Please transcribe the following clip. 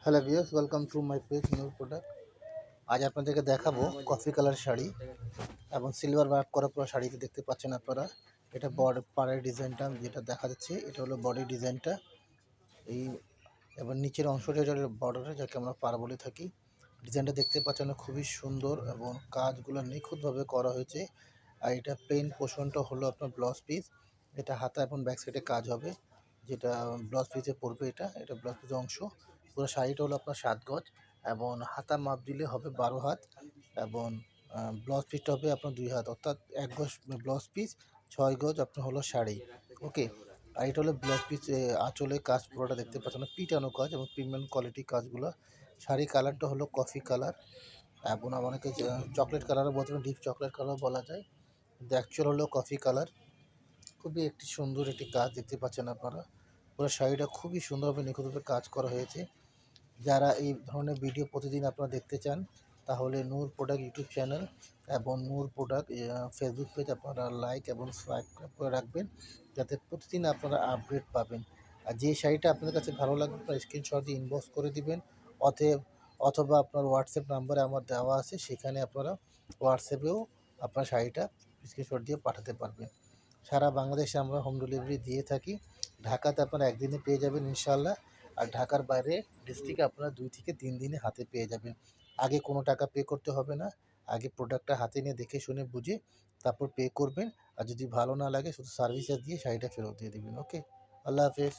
Hello viewers, welcome to my page new product. আজ আপনাদেরকে দেখাবো কফি কালার শাড়ি এবং সিলভার ওয়ার্ক করা পুরো শাড়িতে দেখতে পাচ্ছেন আপনারা। এটা বডি পাড়ের ডিজাইনটা যেটা দেখা যাচ্ছে, এটা হলো বডি ডিজাইনটা। এই এবং নিচের অংশটা এটা হলো বর্ডারে, যাকে আমরা পাড় বলে থাকি। ডিজাইনটা দেখতে পাচ্ছেন খুবই সুন্দর এবং কাজগুলো নিখুঁতভাবে করা হয়েছে। আর এটা প্লেন পোর্শনটা হলো আপনার ব্লাউজ পিস। এটা হাতা এবং ব্যাক সাইডে কাজ হবে, যেটা ব্লাউজ পিসে পড়বে। এটা ব্লাউজ পিসের অংশ। পুরো শাড়িটা হলো আপনার 7 গজ এবং হাতা মাপ দিলে হবে 12 হাত এবং ব্লাউজ পিসটা হবে আপনার 2 হাত, অর্থাৎ 1 গজ ব্লাউজ পিস, 6 গজ আপনার হলো শাড়ি। ওকে। আর এটা হলো ব্লাউজ পিস, আঁচলে কাজ পুরোটা দেখতে পাচ্ছেন পিটানো কাজ এবং প্রিমিয়াম কোয়ালিটি কাজগুলো। শাড়ি কালারটা হলো কফি কালার এবং অনেকে চকলেট কালারও বলতে পারেন, ডিপ চকলেট কালার বলা যায়, কিন্তু অ্যাকচুয়াল হলো কফি কালার। খুবই একটি সুন্দর একটি কাজ দেখতে পাচ্ছেন আপনারা। পুরো শাড়িটা খুবই সুন্দরভাবে নিখুঁতভাবে কাজ করা হয়েছে। যারা এই ধরনের ভিডিও প্রতিদিন আপনারা দেখতে চান, তাহলে নূর প্রোডাক্ট ইউটিউব চ্যানেল এবং নূর প্রোডাক্ট ফেসবুক পেজ আপনারা লাইক এবং সাবস্ক্রাইব করে রাখবেন, যাতে প্রতিদিন আপনারা আপডেট পাবেন। আর যে শাড়িটা আপনাদের কাছে ভালো লাগবে আপনারা স্ক্রিনশট দিয়ে ইনবক্স করে দিবেন, অতএব অথবা আপনার হোয়াটসঅ্যাপ নাম্বারে আমার দেওয়া আছে, সেখানে আপনারা হোয়াটসঅ্যাপেও আপনার শাড়িটা স্ক্রিনশট দিয়ে পাঠাতে পারবেন। সারা বাংলাদেশে আমরা হোম ডেলিভারি দিয়ে থাকি। ঢাকাতে আপনারা একদিনে পেয়ে যাবেন ইনশাল্লাহ। আর ঢাকার বাইরে ডিস্ট্রিক্টে আপনারা 2 থেকে 3 দিনে হাতে পেয়ে যাবেন। আগে কোনো টাকা পে করতে হবে না। আগে প্রোডাক্টটা হাতে নিয়ে দেখে শুনে বুঝে তারপর পে করবেন। আর যদি ভালো না লাগে শুধু সার্ভিস চার্জ দিয়ে শাড়িটা ফেরত দিয়ে দিবেন। ওকে, আল্লাহ হাফেজ।